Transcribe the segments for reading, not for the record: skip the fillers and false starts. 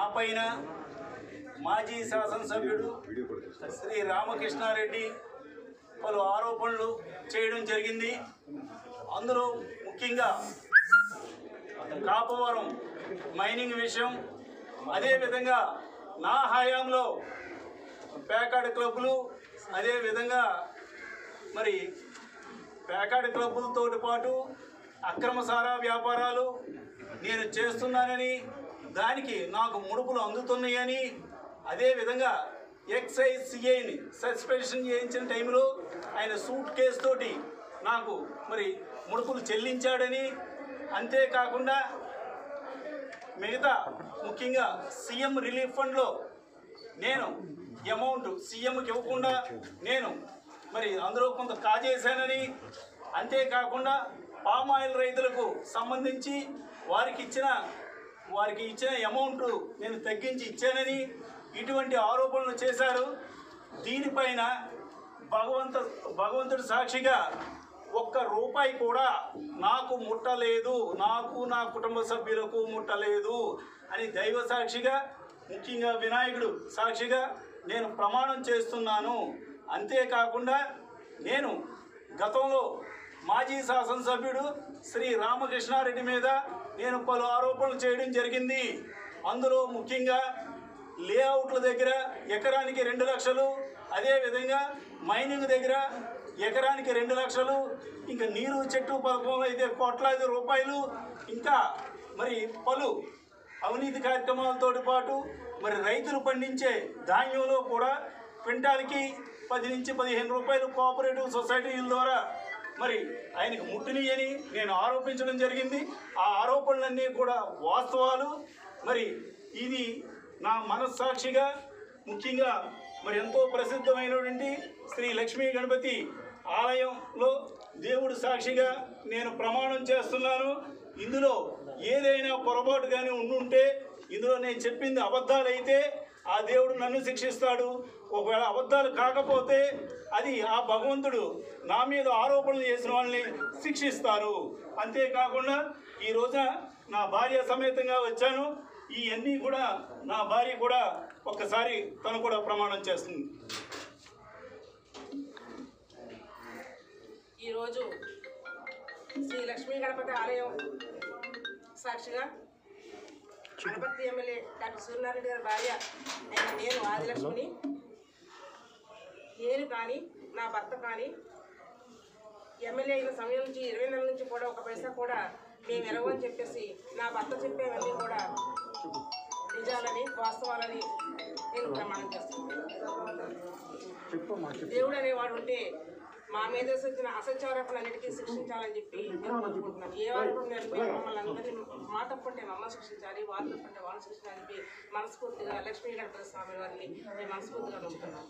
ఆ పైన మాజీ శాసనసభ్యుడు శ్రీ రామకృష్ణారెడ్డి పలు ఆరోపణలు చేయడం జరిగింది. అందులో ముఖ్యంగా కాపవరం మైనింగ్ విషయం, అదేవిధంగా నా హయాంలో ప్యాకాడ్ క్లబ్బులు, అదేవిధంగా మరి ప్యాకాడ్ క్లబ్బులతో పాటు అక్రమ సారా వ్యాపారాలు నేను చేస్తున్నానని, దానికి నాకు ముడుపులు అందుతున్నాయని, అదేవిధంగా ఎక్సైజ్ సిఐని సస్పెన్షన్ చేయించిన టైంలో ఆయన సూట్ కేసు తోటి నాకు మరి ముడుపులు చెల్లించాడని, అంతేకాకుండా మిగతా ముఖ్యంగా సీఎం రిలీఫ్ ఫండ్లో నేను అమౌంట్ సీఎంకి ఇవ్వకుండా నేను మరి అందులో కొంత కాజేశానని, అంతేకాకుండా పామాయిల్ రైతులకు సంబంధించి వారికి ఇచ్చిన అమౌంట్ నేను తగ్గించి ఇచ్చానని ఇటువంటి ఆరోపణలు చేశారు. దీనిపైన భగవంతుడి సాక్షిగా ఒక్క రూపాయి కూడా నాకు ముట్టలేదు, నాకు నా కుటుంబ సభ్యులకు ముట్టలేదు అని దైవ సాక్షిగా, ముఖ్యంగా వినాయకుడు సాక్షిగా నేను ప్రమాణం చేస్తున్నాను. అంతేకాకుండా నేను గతంలో మాజీ శాసనసభ్యుడు శ్రీ రామకృష్ణారెడ్డి మీద నేను పలు ఆరోపణలు చేయడం జరిగింది. అందులో ముఖ్యంగా లేఅవుట్ల దగ్గర ఎకరానికి 2 లక్షలు, అదేవిధంగా మైనింగ్ దగ్గర ఎకరానికి 2 లక్షలు, ఇంకా నీరు చెట్టు పథకంలో అయితే కోట్లాది రూపాయలు, ఇంకా మరి పలు అవినీతి కార్యక్రమాలతో పాటు మరి రైతులు పండించే ధాన్యంలో కూడా క్వింటాల్కి 10 నుంచి 15 రూపాయలు కోఆపరేటివ్ సొసైటీల ద్వారా మరి ఆయనకు ముట్టినయని నేను ఆరోపించడం జరిగింది. ఆ ఆరోపణలన్నీ కూడా వాస్తవాలు. మరి ఇది నా మనస్సాక్షిగా ముఖ్యంగా మరి ఎంతో ప్రసిద్ధమైనటువంటి శ్రీ లక్ష్మీ గణపతి ఆలయంలో దేవుడు సాక్షిగా నేను ప్రమాణం చేస్తున్నాను. ఇందులో ఏదైనా పొరపాటు కానీ ఉండుంటే, ఇందులో నేను చెప్పింది అబద్ధాలైతే ఆ దేవుడు నన్ను శిక్షిస్తాడు. ఒకవేళ అబద్ధాలు కాకపోతే అది ఆ భగవంతుడు నా మీద ఆరోపణలు చేసిన వాళ్ళని శిక్షిస్తారు. అంతేకాకుండా ఈ రోజున నా భార్య సమేతంగా వచ్చాను. ఇవన్నీ కూడా నా భార్య కూడా ఒక్కసారి తను కూడా ప్రమాణం చేస్తుంది. ఈరోజు శ్రీ లక్ష్మీ గణపతి ఆలయం సాక్షిగా గణపతి ఎమ్మెల్యే డాక్టర్ సూర్యనారాయణ గారి భార్య అయిన నేను ఆదిలక్ష్మిని, నేను కానీ నా భర్త కానీ ఎమ్మెల్యే అయిన సమయం నుంచి 20 నెలల నుంచి కూడా ఒక పైసా కూడా మేము ఎరవని చెప్పేసి నా భర్త చెప్పేవన్నీ కూడా నిజాలని వాస్తవాలని నేను ప్రమాణం చేస్తున్నాను. దేవుడు అనేవాడు ఉంటే మా మీద వచ్చిన అసత్యారోపణలన్నిటికీ శిక్షించాలని చెప్పి నేను కోరుకుంటున్నాను. ఏ ఆరోపణ మమ్మల్ని అందరినీ మా తప్పుంటే మమ్మల్ని శిక్షించాలి, వాళ్ళ తప్పుంటే వాళ్ళు శిక్షించాలని చెప్పి మనస్ఫూర్తిగా లక్ష్మీ గణపతి స్వామి వారిని నేను మనస్ఫూర్తిగా నమ్ముతున్నాను.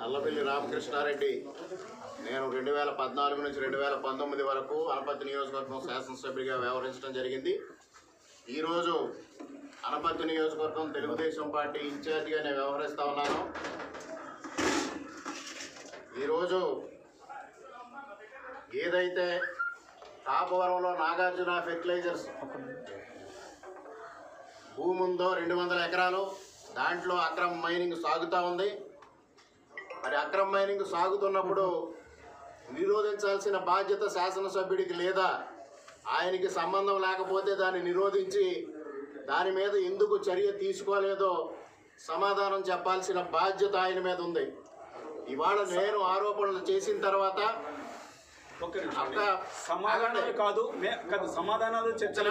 నల్లపల్లి రామకృష్ణారెడ్డి నేను 2014 నుంచి 2019 వరకు అనపర్తి నియోజకవర్గం శాసనసభ్యుడిగా వ్యవహరించడం జరిగింది. ఈరోజు అనపర్తి నియోజకవర్గం తెలుగుదేశం పార్టీ ఇన్ఛార్జిగా నేను వ్యవహరిస్తూ ఉన్నాను. ఈరోజు ఏదైతే కాపవరంలో నాగార్జున ఫెర్టిలైజర్స్ భూమి ఉందో 200 ఎకరాలు, దాంట్లో అక్రమ మైనింగ్ సాగుతూ ఉంది. మరి అక్రమ మైనింగ్ సాగుతున్నప్పుడు నిరోధించాల్సిన బాధ్యత శాసనసభ్యుడికి లేదా, ఆయనకి సంబంధం లేకపోతే దాన్ని నిరోధించి దాని మీద ఎందుకు చర్య తీసుకోలేదో సమాధానం చెప్పాల్సిన బాధ్యత ఆయన మీద ఉంది. ఇవాళ నేను ఆరోపణలు చేసిన తర్వాత సమాధానాలు కాదు, సమాధానాలు చర్చలు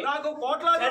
నాకు కోట్లాది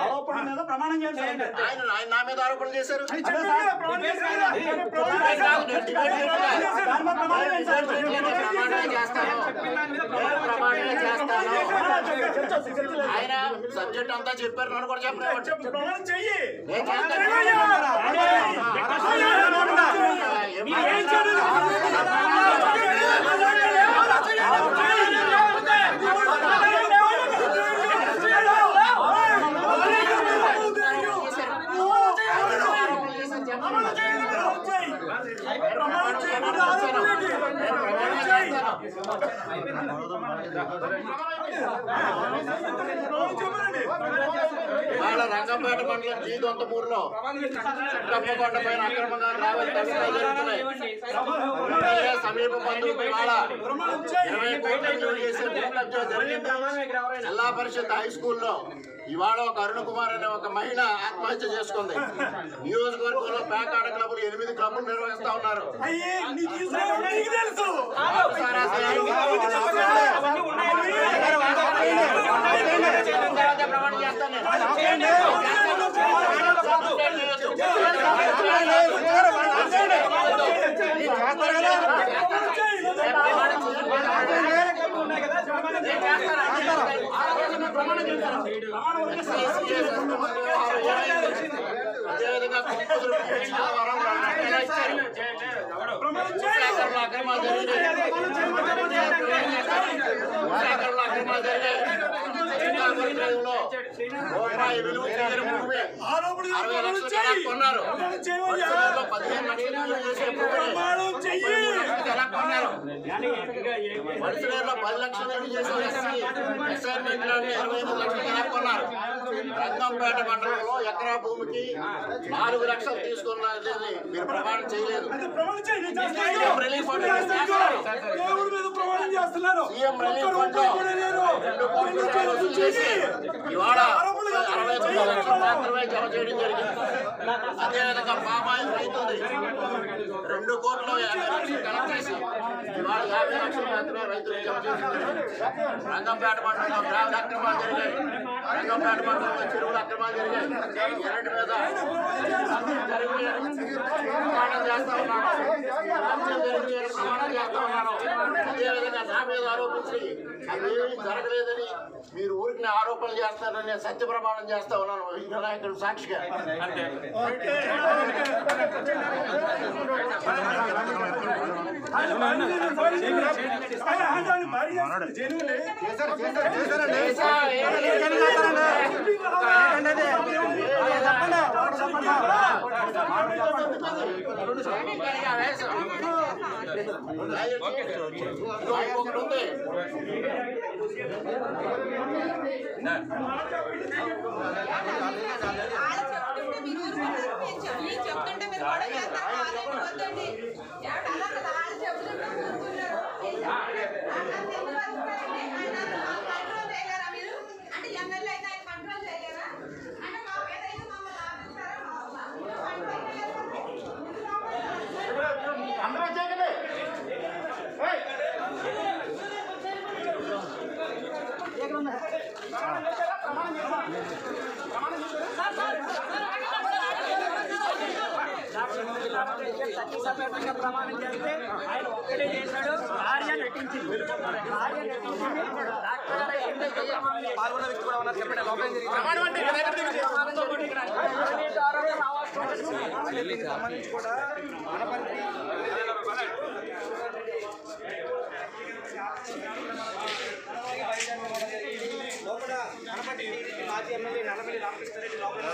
ఆరోపణ మీద ప్రమాణం చేయండి. ఆయన నా మీద ఆరోపణ చేశారు. ప్రమాణం ఆయన సబ్జెక్ట్ అంతా చెప్పారు, నన్ను కూడా చెప్పలేదు. ప్రమాణం చెయ్యి. వాళ్ళ రంగంపేట మండలం జీదొంతపూర్లో కప్పకొండ పైన అక్రమంగా రావాలి తవ్వకాలు జరుగుతున్నాయి. సమీప బంధువులు ఇవాళ 20 కోట్ల విలువ చేసే భూ కబ్జా జరిగింది. జిల్లా పరిషత్ హై స్కూల్లో ఇవాళ ఒక అరుణ్ కుమార్ అనే ఒక మహిళ ఆత్మహత్య చేసుకుంది. నియోజకవర్గంలో పేకాట క్లబ్లు 8 క్లబ్లు నిర్వహిస్తా ఉన్నారు. ప్రమాణం చేస్తాను. అదేవిధంగా రూపాయి విలువ చేయని భూమి 60 లక్షలు కొన్నారు. 15 లక్షలు చేసే ఎలా కొన్నారు? మనుషులలో 10 లక్షలు చేసే అసైన్మెంట్ 25 లక్షలు ఎలా కొన్నారు? రంగంపేట మండలంలో ఎకరా భూమికి 4 లక్షలు తీసుకున్నది మీరు ప్రమాణం చేయలేదు. సీఎం రిలీఫ్ ఫండ్ చేసి ఇవాళ 69 లక్షలు మాత్రమే జమ చేయడం జరిగింది. అదేవిధంగా పామాయిల్ రైతుంది 2 కోట్ల 50 లక్షలు కలెక్ట్ చేసి ఇవాళ 50 లక్షలు మాత్రమే రైతులు జమ చేస్తున్నారు. రంగంపేట మండలంలో గ్రామీణ అక్రమాలు జరిగాయి. రంగంపేట మండలంలో చెరువుల అక్రమాలు జరిగాయి. ఎన్నటి మీద ప్రమాణం చేస్తా ఉన్నాను. ప్రమాణం చేస్తా ఉన్నాను. అదేవిధంగా నా మీద ఆరోపించి అదేమీ జరగలేదని మీరు ఊరికి ఆరోపణలు చేస్తారని నేను సత్య ప్రమాణం చేస్తా ఉన్నాను. వినాయకుడు సాక్షిగా చెప్తుంటే మీరు కూడా చేస్తారు. అంటే ఎమ్మెల్యే అయితే ఆయన కంట్రోల్ చేయలేరా? అంటే మా పేదైతే మమ్మల్ని ప్రమాణం చేస్తే ఆయన ఒక్కడే చేశాడు. భార్య నటించింది. పాల్గొన్న వ్యక్తి కూడా ఉన్నారు. చెప్పండి సంబంధించి కూడా లోపల గణపతి మాజీ ఎమ్మెల్యే నల్లమల్లి రామకృష్ణారెడ్డి లోపల